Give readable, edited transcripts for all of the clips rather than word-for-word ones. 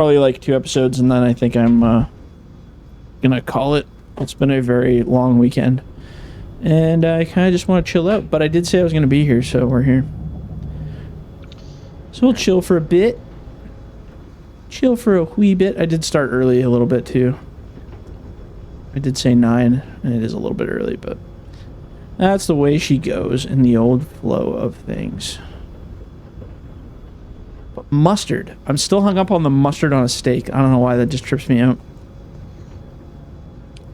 Probably like 2 episodes, and then I think I'm gonna call it. It's been a very long weekend, and I kind of just want to chill out. But I did say I was gonna be here, so we're here. So we'll chill for a bit. Chill for a wee bit. I did start early a little bit too. I did say 9, and it is a little bit early, but that's the way she goes in the old flow of things. But mustard. I'm still hung up on the mustard on a steak. I don't know why, that just trips me out.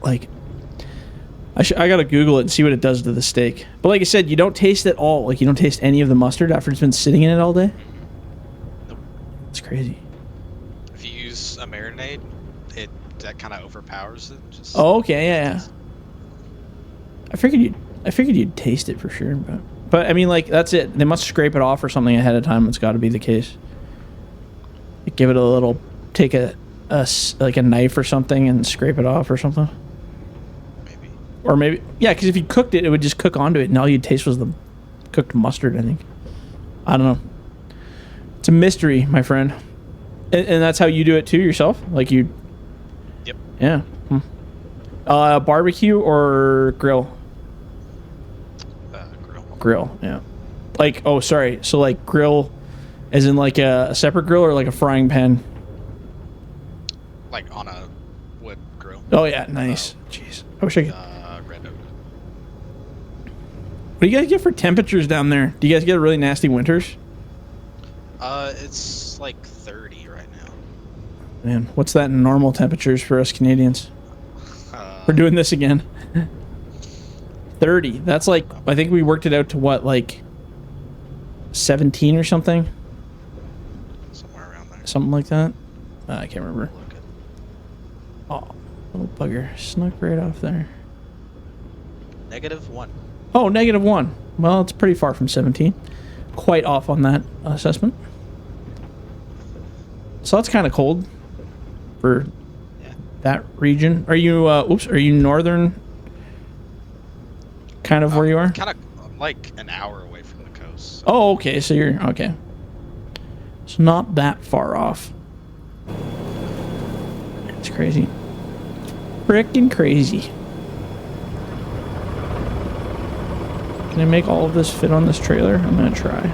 Like, I gotta Google it and see what it does to the steak. But like I said, you don't taste it all. Like, you don't taste any of the mustard after it's been sitting in it all day. Nope. It's crazy. If you use a marinade, that kind of overpowers it. Just oh, okay, yeah. I figured you'd taste it for sure, but I mean, like, that's it. They must scrape it off or something ahead of time. It's got to be the case. Give it a little, take a like a knife or something and scrape it off or something. Maybe. Or maybe, yeah, because if you cooked it, it would just cook onto it, and all you'd taste was the cooked mustard, I think. I don't know. It's a mystery, my friend. And that's how you do it too yourself? Like you... Yep. Yeah. Barbecue or grill? Grill. Grill, yeah. Like, oh, sorry. So, like, grill as in, like, a separate grill or, like, a frying pan? Like, on a wood grill. Oh, yeah. Nice. Jeez. I wish I could... Red oak. What do you guys get for temperatures down there? Do you guys get really nasty winters? It's, like, 30 right now. Man, what's that in normal temperatures for us Canadians? We're doing this again. 30. That's like, I think we worked it out to what, like 17 or something? Somewhere around there. Something like that? I can't remember. Look at Oh, little bugger. Snuck right off there. -1. Oh, -1. Well, it's pretty far from 17. Quite off on that assessment. So that's kind of cold for that region. Are you, are you northern? Kind of where you are? Kind of like an hour away from the coast. So. Oh, okay. So you're okay. It's not that far off. It's crazy. Frickin' crazy. Can I make all of this fit on this trailer? I'm gonna try.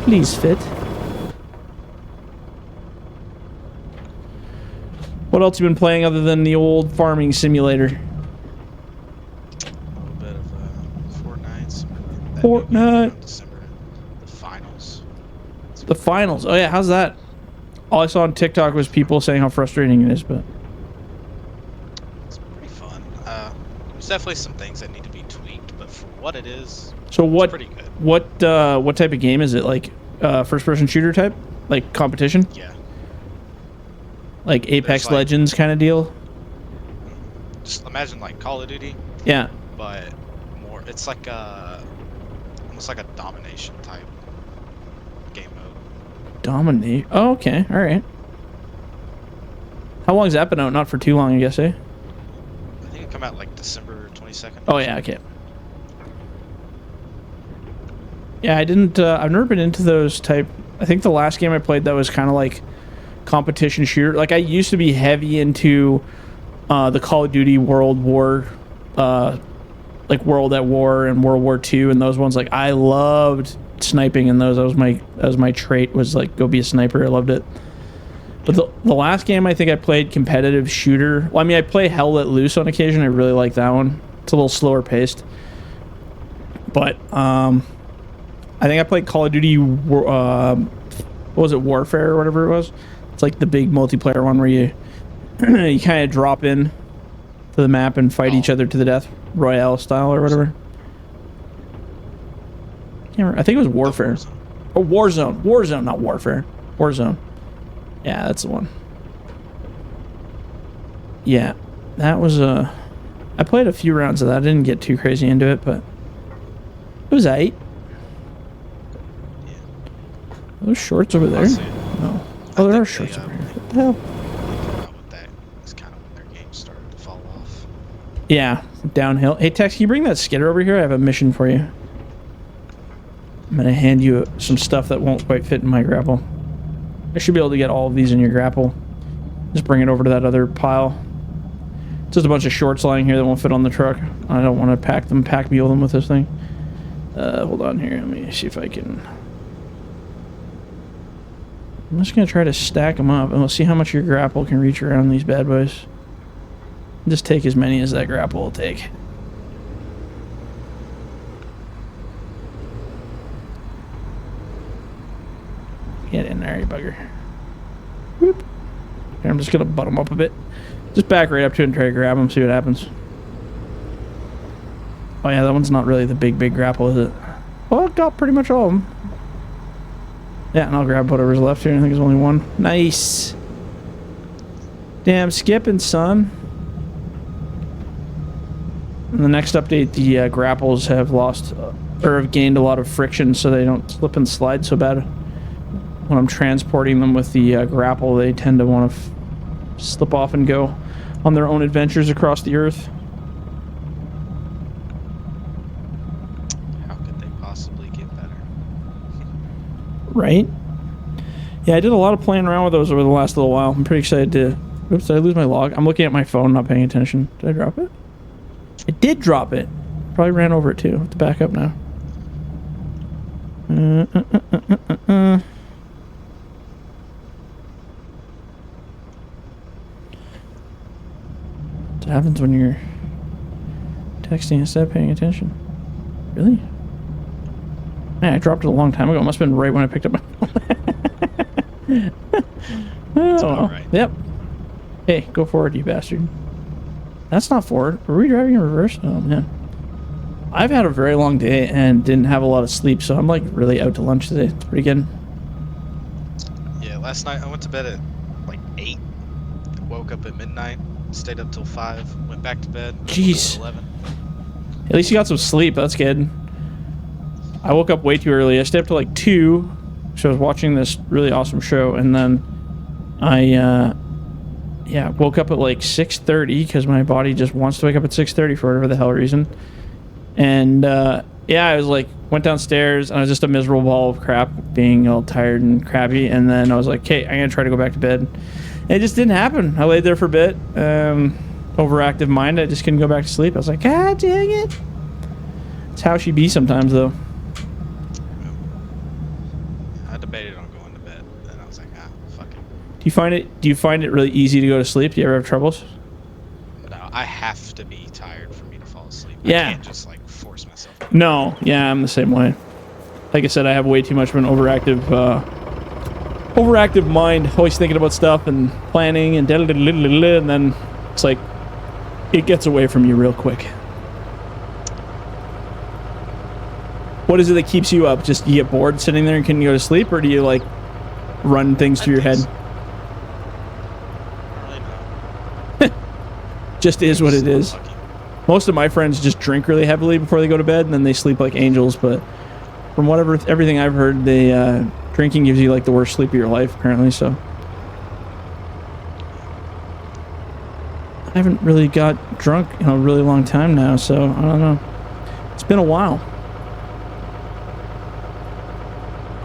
Please fit. What else you been playing other than the old farming simulator? Fortnite. December. The finals. The finals. Oh yeah, how's that? All I saw on TikTok was people saying how frustrating it is, but it's pretty fun. There's definitely some things that need to be tweaked, but for what it is, so what? It's pretty good. What type of game is it? Like first-person shooter type? Like competition? Yeah. Like Apex Legends kind of deal? Just imagine like Call of Duty. Yeah. But more. It's like almost like a domination type game mode. Dominate. Oh, okay. All right. How long has that been out? Not for too long, I guess, eh? I think it come out like December 22nd. Oh yeah. Okay. Yeah, I didn't. I've never been into those type. I think the last game I played that was kind of like competition shooter. Like I used to be heavy into the Call of Duty World War, like World at War and World War II and those ones. Like I loved sniping in those. That was my trait, was like go be a sniper. I loved it. But the last game I think I played competitive shooter. Well, I mean I play Hell Let Loose on occasion. I really like that one. It's a little slower paced. But I think I played Call of Duty. What was it, Warfare or whatever it was? It's like the big multiplayer one where you you kind of drop in to the map and fight each other to the death, Royale style or whatever. Can't remember. I think it was Warfare. Oh, Warzone. Warzone, not Warfare. Warzone. Yeah, that's the one. Yeah, that was I played a few rounds of that. I didn't get too crazy into it, but it was 8. Those shorts over there? No. Oh, there are shorts over here. What the hell? That is kind of when their game started to fall off. Yeah, downhill. Hey, Tex, can you bring that skidder over here? I have a mission for you. I'm going to hand you some stuff that won't quite fit in my grapple. I should be able to get all of these in your grapple. Just bring it over to that other pile. Just a bunch of shorts lying here that won't fit on the truck. I don't want to pack mule them with this thing. Hold on here. Let me see if I can. I'm just gonna try to stack them up, and we'll see how much your grapple can reach around these bad boys. Just take as many as that grapple will take. Get in there, you bugger. Whoop. Here, I'm just gonna butt them up a bit. Just back right up to it and try to grab them, see what happens. Oh yeah, that one's not really the big grapple, is it? Well, I've got pretty much all of them. Yeah, and I'll grab whatever's left here. I think there's only one. Nice. Damn, skipping, son. In the next update, the grapples have lost, or have gained a lot of friction so they don't slip and slide so bad. When I'm transporting them with the grapple, they tend to want to slip off and go on their own adventures across the earth. How could they possibly get better? Right? Yeah, I did a lot of playing around with those over the last little while. I'm pretty excited to... Oops, did I lose my log? I'm looking at my phone, not paying attention. Did I drop it? I did drop it. Probably ran over it too. I have to back up now. What happens when you're texting instead of paying attention? Really? Man, I dropped it a long time ago. It must have been right when I picked up my phone. It's all right. Yep. Hey, go forward, you bastard. That's not forward. Were we driving in reverse? Oh, man. I've had a very long day and didn't have a lot of sleep, so I'm like really out to lunch today. It's pretty good. Yeah, last night I went to bed at like 8. Woke up at midnight. Stayed up till 5. Went back to bed. Jeez. 11. At least you got some sleep. That's good. I woke up way too early. I stayed up till like 2. So I was watching this really awesome show, and then I woke up at like 6:30 because my body just wants to wake up at 6:30 for whatever the hell reason. And I was like, went downstairs and I was just a miserable ball of crap, being all tired and crappy. And then I was like, okay, I'm gonna try to go back to bed. And it just didn't happen. I laid there for a bit. Overactive mind. I just couldn't go back to sleep. I was like, God dang it. It's how she be sometimes, though. I debated on going to bed, and I was like, fuck it. Do you find it really easy to go to sleep? Do you ever have troubles? No, I have to be tired for me to fall asleep. Yeah. I can't just like force myself. No, yeah, I'm the same way. Like I said, I have way too much of an overactive mind, always thinking about stuff and planning and and then it's like it gets away from you real quick. What is it that keeps you up? Just you get bored sitting there and can you go to sleep, or do you like run things through your head? I don't really know. Just is what it is. Lucky. Most of my friends just drink really heavily before they go to bed, and then they sleep like angels. But from everything I've heard, they drinking gives you like the worst sleep of your life, apparently. So I haven't really got drunk in a really long time now, so I don't know. It's been a while.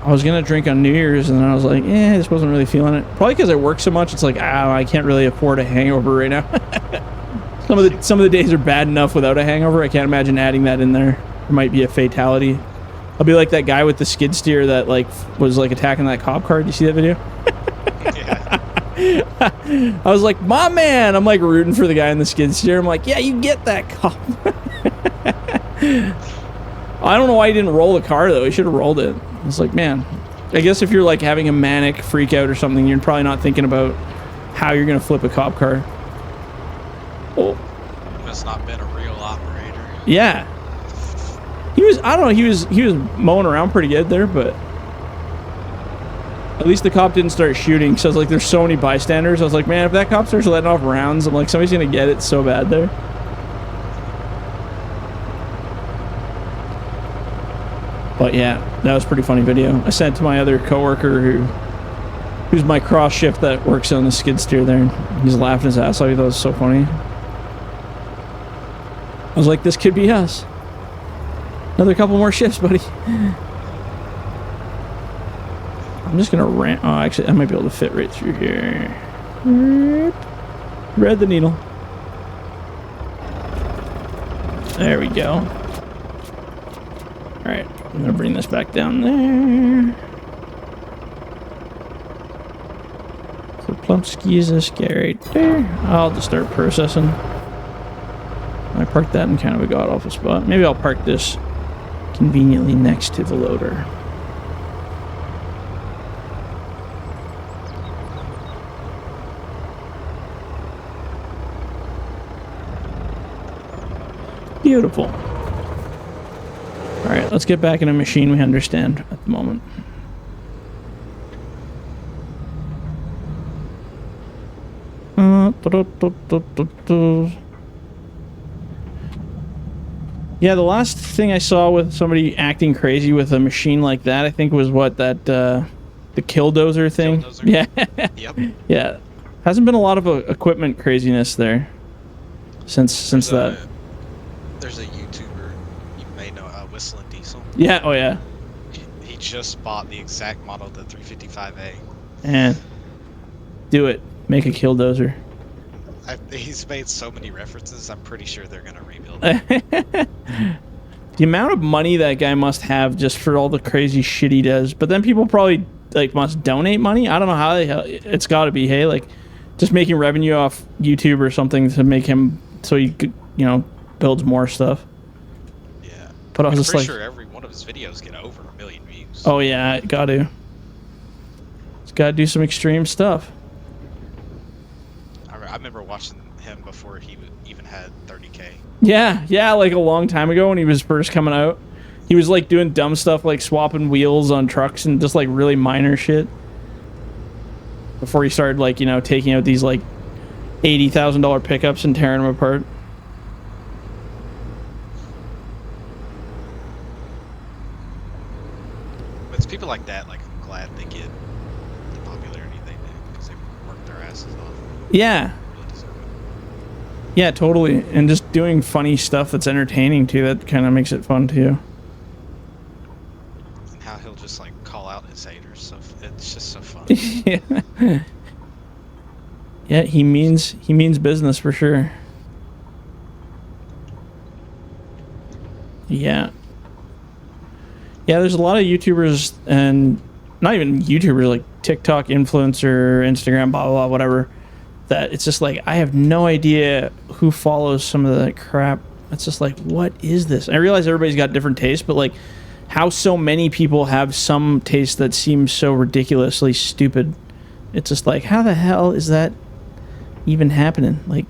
I was gonna drink on New Year's, and then I was like, I just wasn't really feeling it. Probably because I work so much. It's like, I can't really afford a hangover right now. Some of the days are bad enough without a hangover. I can't imagine adding that in there. It might be a fatality. I'll be like that guy with the skid steer that like was like attacking that cop car. Did you see that video? Yeah. I was like, my man. I'm like rooting for the guy in the skid steer. I'm like, yeah, you get that cop. I don't know why he didn't roll the car though. He should have rolled it. I was like, man, I guess if you're like having a manic freak out or something, you're probably not thinking about how you're gonna flip a cop car. Oh. He must not been a real operator. Yeah. He was, I don't know, he was mowing around pretty good there, but at least the cop didn't start shooting. So I was like, there's so many bystanders. I was like, man, if that cop starts letting off rounds, I'm like, somebody's gonna get it so bad there. But yeah, that was a pretty funny video. I sent it to my other coworker who's my cross shift that works on the skid steer there. He's laughing his ass off. He thought it was so funny. I was like, this could be us. Another couple more shifts, buddy. I'm just gonna ram. Oh, actually, I might be able to fit right through here. Thread the needle. There we go. All right, I'm gonna bring this back down there. So Plumpski is this guy right there. I'll just start processing. I parked that in kind of a god-awful spot. Maybe I'll park this conveniently next to the loader. Beautiful. All right, let's get back in a machine we understand at the moment. Yeah, the last thing I saw with somebody acting crazy with a machine like that, I think was what, that the killdozer thing. Killdozer. Yeah. Yep. Yeah. Hasn't been a lot of equipment craziness there since that. There's a YouTuber you may know, Whistling Diesel. Yeah. Oh yeah. He just bought the exact model of the 355A. And do it. Make a killdozer. He's made so many references. I'm pretty sure they're gonna rebuild it. The amount of money that guy must have just for all the crazy shit he does. But then people probably like must donate money. I don't know how the hell it's got to be. Hey, like just making revenue off YouTube or something to make him so he could, you know, builds more stuff. Yeah. But I was just pretty like, sure every one of his videos get over 1 million views. Oh yeah, got to. It's got to do some extreme stuff. I remember watching him before he even had 30K. Yeah, like a long time ago when he was first coming out. He was like doing dumb stuff like swapping wheels on trucks and just like really minor shit. Before he started like, you know, taking out these like $80,000 pickups and tearing them apart. But it's people like that, like, I'm glad they get the popularity they do because they work their asses off. Yeah. Yeah, totally. And just doing funny stuff that's entertaining too, that kind of makes it fun too. And how he'll just like call out his haters, so it's just so fun. Yeah. Yeah, he means business for sure. Yeah. Yeah, there's a lot of YouTubers and not even YouTubers, like TikTok influencer, Instagram, blah, blah, blah, whatever, that it's just like, I have no idea who follows some of that crap. It's just like, what is this? I realize everybody's got different tastes, but like how so many people have some taste that seems so ridiculously stupid. It's just like, how the hell is that even happening? Like,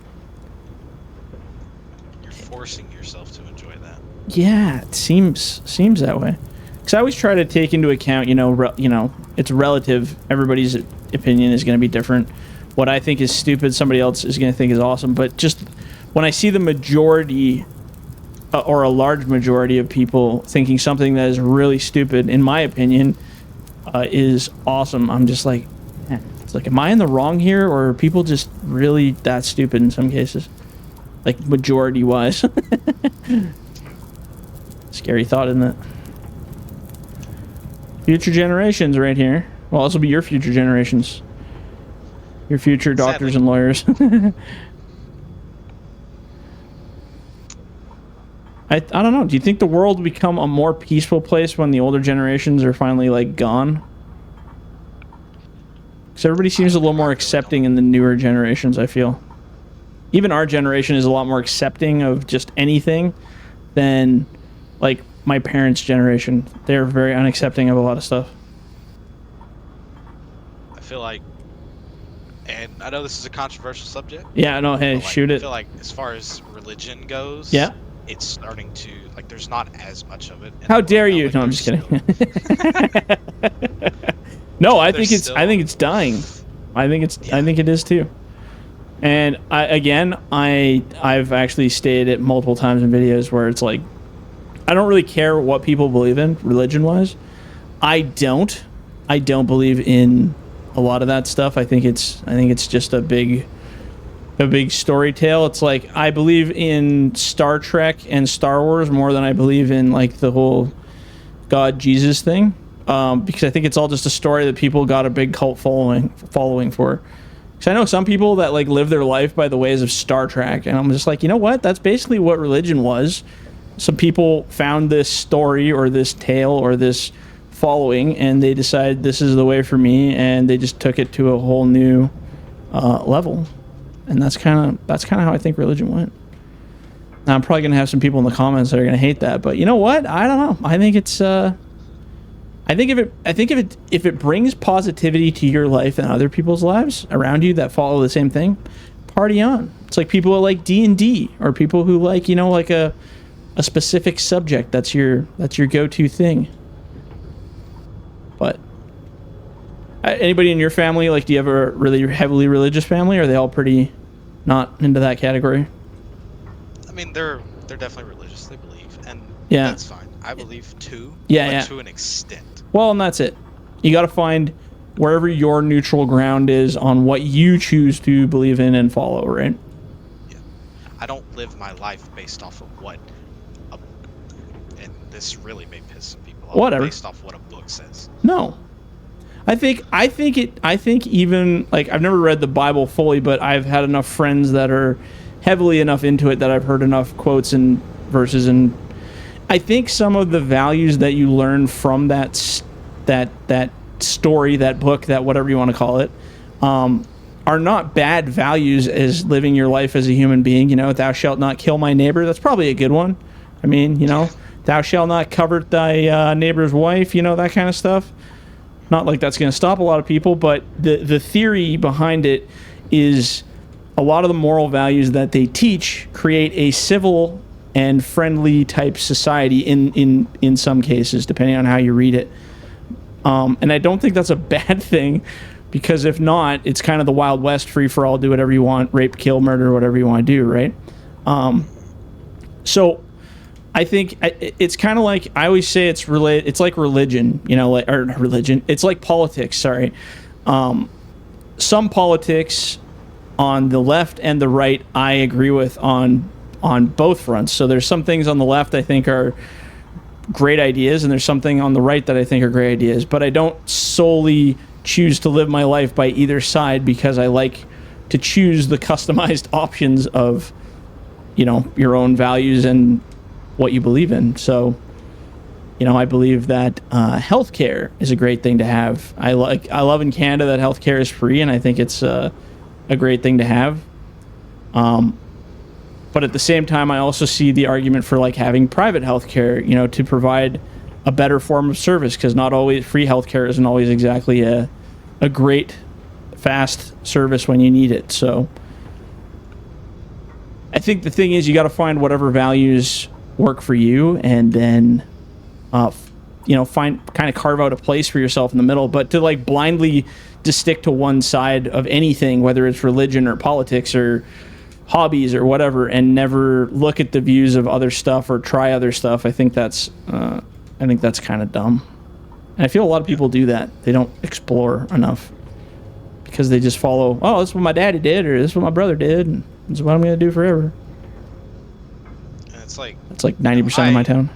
you're forcing yourself to enjoy that. Yeah, it seems that way. Because I always try to take into account, you know, it's relative. Everybody's opinion is going to be different. What I think is stupid, somebody else is going to think is awesome. But just when I see the majority or a large majority of people thinking something that is really stupid, in my opinion, is awesome, I'm just like, man, it's like, am I in the wrong here, or are people just really that stupid in some cases? Like, majority-wise. Scary thought, isn't it? Future generations right here. Well, this will be your future generations. Your future doctors and lawyers. I don't know. Do you think the world will become a more peaceful place when the older generations are finally, like, gone? Because everybody seems a little more accepting in the newer generations, I feel. Even our generation is a lot more accepting of just anything than, like, my parents' generation. They're very unaccepting of a lot of stuff. I feel like, and I know this is a controversial subject. Yeah, no, hey, like, shoot it. I feel like as far as religion goes, yeah, it's starting to, like, there's not as much of it. How dare you? Like, no, I'm just kidding. No, I think it's dying. I think it is too. And I've actually stated it multiple times in videos where it's like, I don't really care what people believe in religion-wise. I don't believe in a lot of that stuff. I think it's just a big story tale. It's like, I believe in Star Trek and Star Wars more than I believe in like the whole God Jesus thing. because I think it's all just a story that people got a big cult following for. Because I know some people that like live their life by the ways of Star Trek, and I'm just like, you know what? That's basically what religion was. Some people found this story or this tale or this following, and they decided this is the way for me, and they just took it to a whole new level. And that's kind of how I think religion went. Now, I'm probably gonna have some people in the comments that are gonna hate that, but you know what? I don't know. I think it's I think if it brings positivity to your life and other people's lives around you that follow the same thing, party on. It's like people who like D&D, or people who like, you know, like a specific subject that's your go-to thing. But anybody in your family, like, do you have a really heavily religious family, or are they all pretty not into that category? I mean, they're definitely religious. They believe, and yeah, that's fine. I believe too, yeah. To an extent. Well, and that's it. You got to find wherever your neutral ground is on what you choose to believe in and follow, right? Yeah. I don't live my life based off of what, and this really may piss some people off. Whatever. Based off what a book says. No. I think even, like, I've never read the Bible fully, but I've had enough friends that are heavily enough into it that I've heard enough quotes and verses, and I think some of the values that you learn from that story, that book, that whatever you want to call it, are not bad values as living your life as a human being. You know, thou shalt not kill my neighbor. That's probably a good one. I mean, you know, thou shalt not covet thy neighbor's wife. You know, that kind of stuff. Not like that's going to stop a lot of people, but the theory behind it is a lot of the moral values that they teach create a civil and friendly type society in some cases, depending on how you read it. And I don't think that's a bad thing, because if not, it's kind of the Wild West, free for all, do whatever you want, rape, kill, murder, whatever you want to do, right? So I think it's kind of like, I always say it's like religion, you know, or religion. It's like politics, sorry. Some politics on the left and the right, I agree with on both fronts. So there's some things on the left I think are great ideas, and there's something on the right that I think are great ideas. But I don't solely choose to live my life by either side, because I like to choose the customized options of, you know, your own values and what you believe in. So, you know, I believe that healthcare is a great thing to have. I love in Canada that healthcare is free, and I think it's a great thing to have. But at the same time, I also see the argument for like having private healthcare, you know, to provide a better form of service, because not always free healthcare isn't always exactly a great, fast service when you need it. So I think the thing is, you got to find whatever values work for you, and then, you know, kind of carve out a place for yourself in the middle. But to like blindly just stick to one side of anything, whether it's religion or politics or hobbies or whatever, and never look at the views of other stuff or try other stuff, I think that's kind of dumb. And I feel a lot of people do that. They don't explore enough, because they just follow, oh, this is what my daddy did, or this is what my brother did, and this is what I'm going to do forever. And it's like 90% of my town.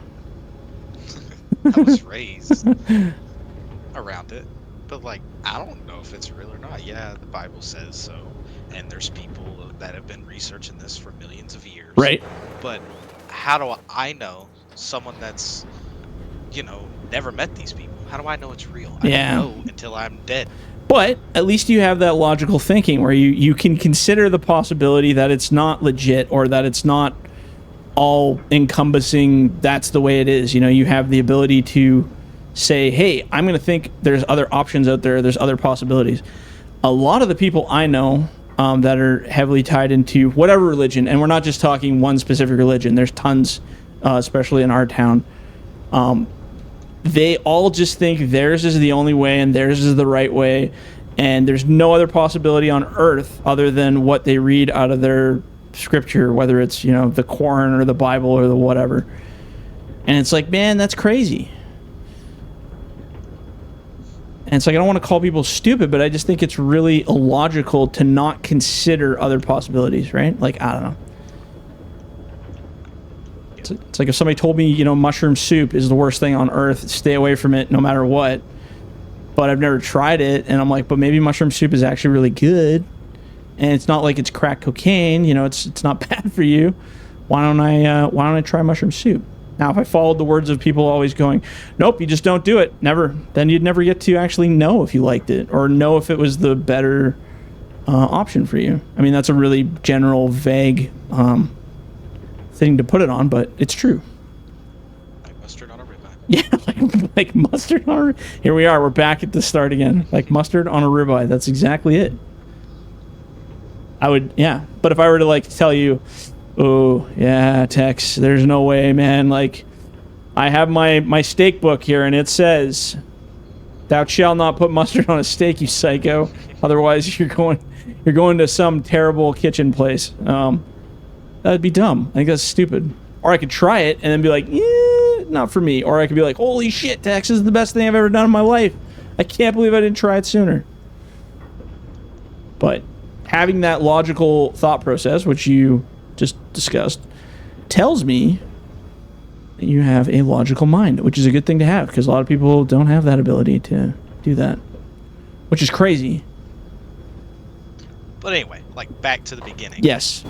I was raised around it, but like, I don't know if it's real or not. Yeah, the Bible says so, and there's people that have been researching this for millions of years. Right. But how do I know, someone that's, you know, never met these people, how do I know it's real? I don't know until I'm dead. But at least you have that logical thinking where you can consider the possibility that it's not legit, or that it's not all encompassing, that's the way it is. You know, you have the ability to say, hey, I'm going to think there's other options out there, there's other possibilities. A lot of the people I know that are heavily tied into whatever religion, and we're not just talking one specific religion, there's tons, especially in our town, they all just think theirs is the only way and theirs is the right way, and there's no other possibility on earth other than what they read out of their scripture, whether it's, you know, the Quran or the Bible or the whatever. And it's like, man, that's crazy. And it's like, I don't want to call people stupid, but I just think it's really illogical to not consider other possibilities, right? Like, I don't know. Yeah. It's like if somebody told me, mushroom soup is the worst thing on earth, stay away from it no matter what. But I've never tried it, and I'm like, but maybe mushroom soup is actually really good, and it's not like it's crack cocaine. It's not bad for you. Why don't I try mushroom soup? Now, if I followed the words of people always going, nope, you just don't do it, never, then you'd never get to actually know if you liked it or know if it was the better option for you. I mean, that's a really general, vague thing to put it on, but it's true. Like mustard on a ribeye. Yeah, like mustard on a ribeye. Here we are. We're back at the start again. Like mustard on a ribeye. That's exactly it. But if I were to like tell you, oh, yeah, Tex, there's no way, man. Like, I have my steak book here, and it says, thou shalt not put mustard on a steak, you psycho. Otherwise, you're going to some terrible kitchen place. That'd be dumb. I think that's stupid. Or I could try it and then be like, not for me. Or I could be like, holy shit, Tex, this is the best thing I've ever done in my life. I can't believe I didn't try it sooner. But having that logical thought process, which you just discussed, tells me that you have a logical mind, which is a good thing to have because a lot of people don't have that ability to do that, which is crazy. But anyway, like back to the beginning. Yes.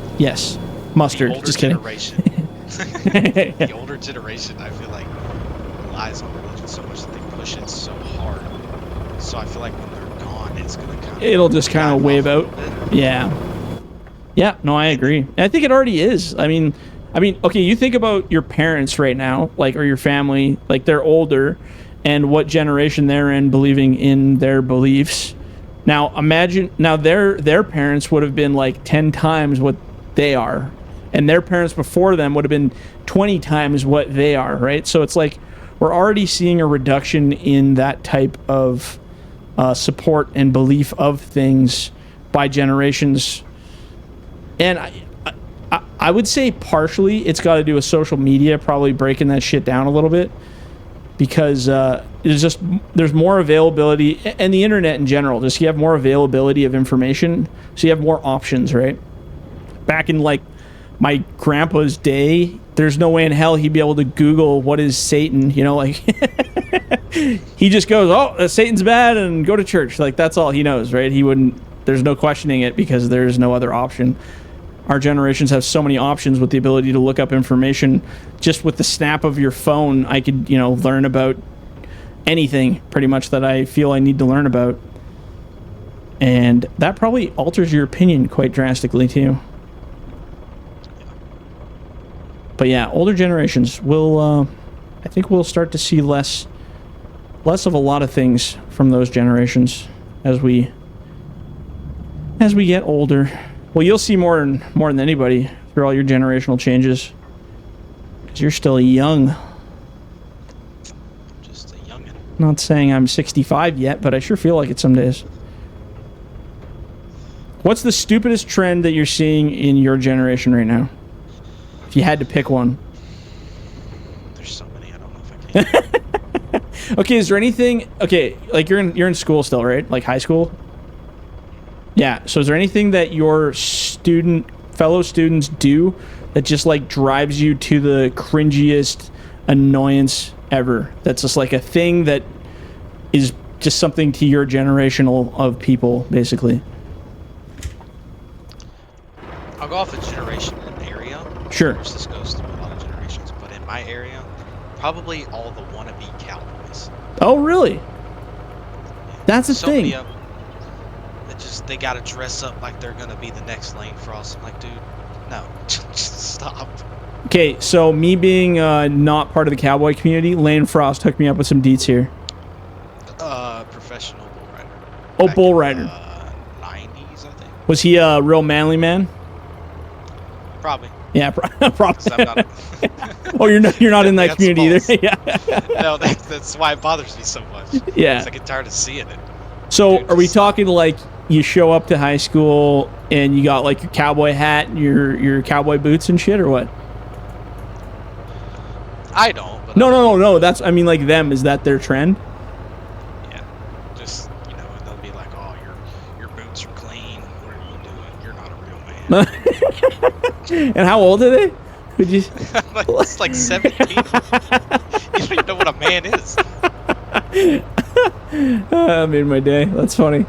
Mustard. Just kidding. The older generation, I feel like, relies on religion so much that they push it so hard. So I feel like when they're gone, it's gonna it'll just kind of wave out. Yeah. Yeah, no, I agree. And I think it already is. I mean, okay, you think about your parents right now, like, or your family, like they're older, and what generation they're in, believing in their beliefs. Now, imagine, their parents would have been like 10 times what they are, and their parents before them would have been 20 times what they are, right? So it's like we're already seeing a reduction in that type of support and belief of things by generations. And I would say partially it's got to do with social media probably breaking that shit down a little bit, because there's more availability, and the internet in general, just you have more availability of information, so you have more options, right? Back in like my grandpa's day, there's no way in hell he'd be able to Google what is Satan, like he just goes, oh, Satan's bad, and go to church. Like that's all he knows, right? There's no questioning it because there's no other option. Our generations have so many options with the ability to look up information. Just with the snap of your phone, I could, learn about anything pretty much that I feel I need to learn about. And that probably alters your opinion quite drastically too. But yeah, older generations will, I think we'll start to see less of a lot of things from those generations as we get older. Well, you'll see more than anybody through all your generational changes, because you're still young. Just a youngin'. Not saying I'm 65 yet, but I sure feel like it some days. What's the stupidest trend that you're seeing in your generation right now? If you had to pick one. There's so many, I don't know if I can. Okay, is there anything? Okay, like you're in school still, right? Like high school. Yeah, so is there anything that your fellow students do that just like drives you to the cringiest annoyance ever? That's just like a thing that is just something to your generation of people, basically. I'll go off a generation and area. Sure. Of course, this goes through a lot of generations, but in my area, probably all the wannabe cowboys. Oh, really? That's a so thing. Many of them, they gotta dress up like they're gonna be the next Lane Frost. I'm like, dude, no, just stop. Okay, so me being not part of the cowboy community, Lane Frost hooked me up with some deets here. Professional bull rider. Oh, bull rider. 90s, I think. Was he a real manly man? Probably. Yeah, probably. I'm not Oh, you're not in that community either. Yeah. No, that's why it bothers me so much. Yeah. I get tired of seeing it. So, Dude, are we talking like you show up to high school and you got like your cowboy hat and your cowboy boots and shit, or what? I don't. But No. That's, I mean, like them. Is that their trend? Yeah. Just, and they'll be like, oh, your boots are clean. What are you doing? You're not a real man. And how old are they? Would you? Like, it's like 7 people. You don't even know what a man is. Made my day. That's funny.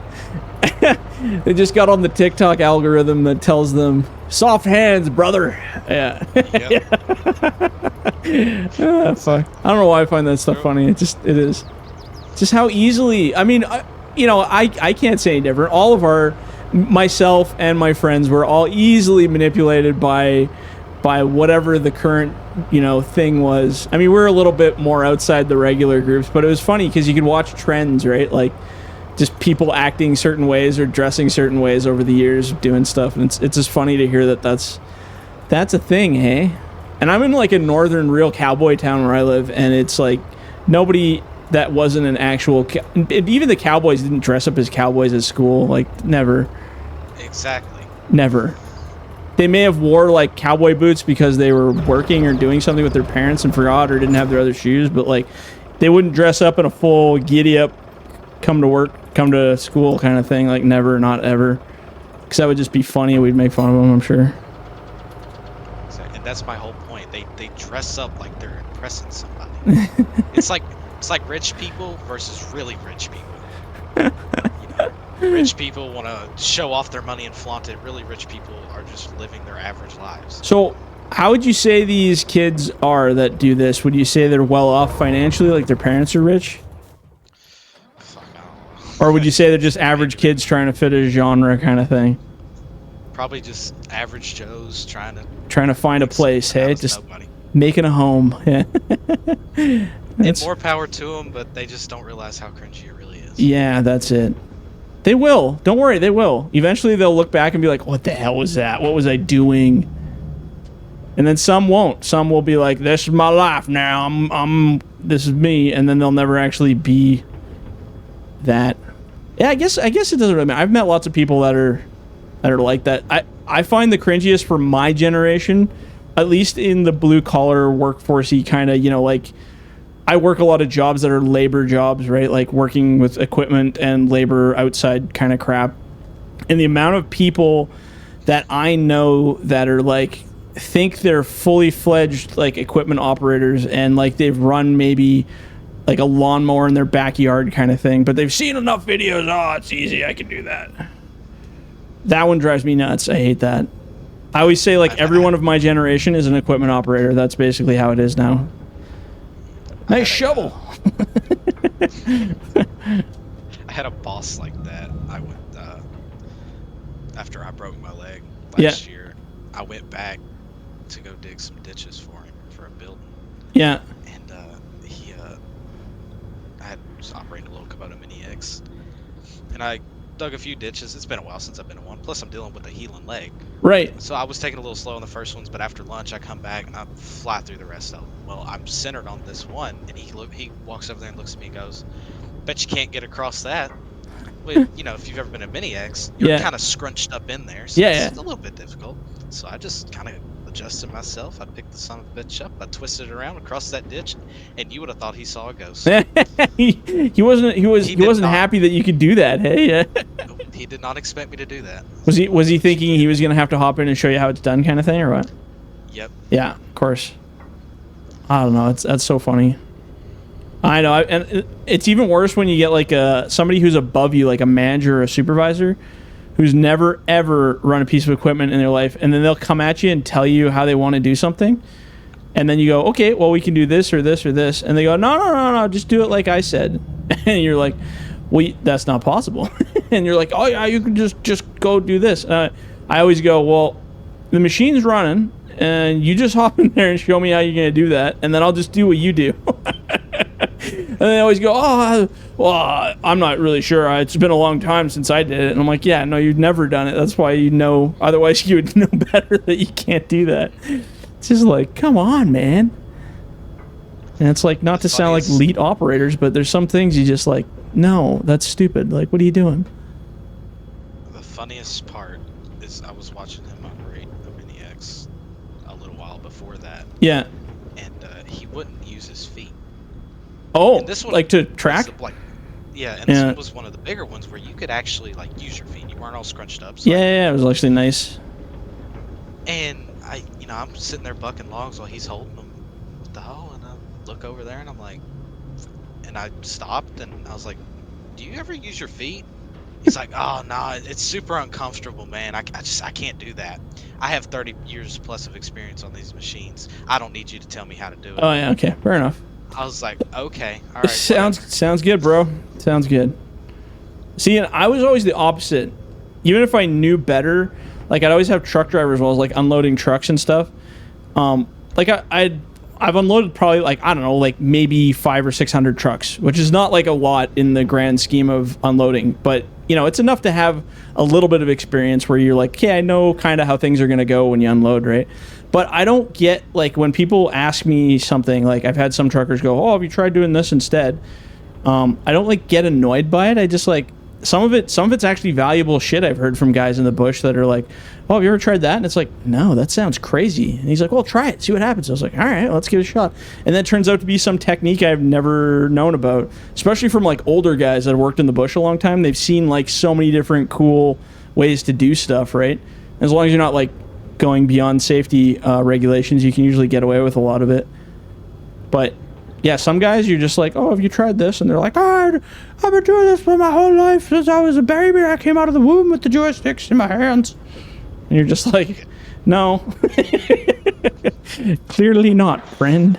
They just got on the TikTok algorithm that tells them soft hands, brother. Yeah. Yep. Fuck. I don't know why I find that stuff funny. It is. Just how easily. I mean, I can't say any different. All of myself and my friends were all easily manipulated by whatever the current thing was. I mean, we're a little bit more outside the regular groups, but it was funny because you could watch trends, right? Like just people acting certain ways or dressing certain ways over the years of doing stuff, and it's just funny to hear that that's a thing, hey? And I'm in like a northern real cowboy town where I live, and it's like nobody that wasn't an actual even the cowboys didn't dress up as cowboys at school, like never. Exactly. Never. They may have wore like cowboy boots because they were working or doing something with their parents and forgot or didn't have their other shoes, but like they wouldn't dress up in a full giddy up, come to school kind of thing. Like never, not ever. Because that would just be funny. We'd make fun of them, I'm sure. Exactly. And that's my whole point. They dress up like they're impressing somebody. It's like rich people versus really rich people. Rich people want to show off their money and flaunt it. Really rich people are just living their average lives. So how would you say these kids are that do this? Would you say they're well off financially, like their parents are rich? Or would you say they're just average kids trying to fit a genre kind of thing? Probably just average Joes trying to find a place, hey? Just nobody. Making a home. Yeah. And more power to them, but they just don't realize how cringy it really is. Yeah, that's it. They will. Don't worry, they will. Eventually they'll look back and be like, what the hell was that? What was I doing? And then some won't. Some will be like, this is my life now. This is me. And then they'll never actually be that. Yeah, I guess it doesn't really matter. I've met lots of people that are like that. I find the cringiest for my generation, at least in the blue collar workforcey kind of, like I work a lot of jobs that are labor jobs, right? Like working with equipment and labor outside kind of crap. And the amount of people that I know that are like think they're fully fledged like equipment operators and like they've run maybe like a lawnmower in their backyard kind of thing, but they've seen enough videos. Oh, it's easy. I can do that. That one drives me nuts. I hate that. I always say like everyone of my generation is an equipment operator. That's basically how it is now. Nice shovel. I had a boss like that. I went after I broke my leg last year. I went back to go dig some ditches for him for a building. Yeah. And I was operating a little Kubota Mini X, and I dug a few ditches. It's been a while since I've been in one. Plus, I'm dealing with a healing leg. Right. So I was taking a little slow on the first ones, but after lunch, I come back and I fly through the rest of them. Well, I'm centered on this one, and he walks over there and looks at me and goes, "Bet you can't get across that." Well, if you've ever been a Mini X, you're kind of scrunched up in there, so it's a little bit difficult. So I just kind of adjusted myself. I picked the son of a bitch up. I twisted it around across that ditch, and you would have thought he saw a ghost. he wasn't happy that you could do that. Hey, he did not expect me to do that. Was he thinking he was gonna have to hop in and show you how it's done, kind of thing, or what? Yep. Yeah, of course. I don't know. That's so funny. I know, and it's even worse when you get like somebody who's above you, like a manager or a supervisor, who's never ever run a piece of equipment in their life, and then they'll come at you and tell you how they want to do something, and then you go, okay, well we can do this or this or this, and they go, no, just do it like I said, and you're like, well, that's not possible, and you're like, oh yeah, you can just go do this. I always go, well, the machine's running, and you just hop in there and show me how you're gonna do that, and then I'll just do what you do. And they always go, oh, well, I'm not really sure. It's been a long time since I did it. And I'm like, yeah, no, you've never done it. That's why you know. Otherwise, you would know better that you can't do that. It's just like, come on, man. And it's like, not to sound like elite operators, but there's some things you just like, no, that's stupid. Like, what are you doing? The funniest part is I was watching him operate the Mini X a little while before that. Yeah. And he wouldn't use his feet. Oh, this one like to track? This one was one of the bigger ones where you could actually like use your feet. You weren't all scrunched up. So yeah, it was actually nice. And I you know, I'm sitting there bucking logs while he's holding them. What the hell? And I look over there and I'm like, and I stopped and I was like, do you ever use your feet? He's like, oh no, it's super uncomfortable, man. I can't do that. I have 30 years plus of experience on these machines. I don't need you to tell me how to do it. Oh yeah, okay, fair enough. I was like, okay, all right. Sounds good, bro. Sounds good. See, and I was always the opposite. Even if I knew better, like I'd always have truck drivers while I was like unloading trucks and stuff. Like I've unloaded probably like, I don't know, like maybe 500 or 600 trucks, which is not like a lot in the grand scheme of unloading, but you know, it's enough to have a little bit of experience where you're like, okay, I know kind of how things are going to go when you unload, right? But I don't get, like, when people ask me something, like I've had some truckers go, oh, have you tried doing this instead? I don't like get annoyed by it. I just like, some of it's actually valuable shit I've heard from guys in the bush that are like, oh, have you ever tried that? And it's like, no, that sounds crazy. And he's like, well, try it, see what happens. I was like, all right, let's give it a shot. And that turns out to be some technique I've never known about, especially from like older guys that have worked in the bush a long time. They've seen like so many different cool ways to do stuff, right? As long as you're not like going beyond safety regulations, you can usually get away with a lot of it. But yeah, some guys you're just like, oh, have you tried this? And they're like, oh, I've been doing this for my whole life since I was a baby. I came out of the womb with the joysticks in my hands. And you're just like, no. Clearly not, friend.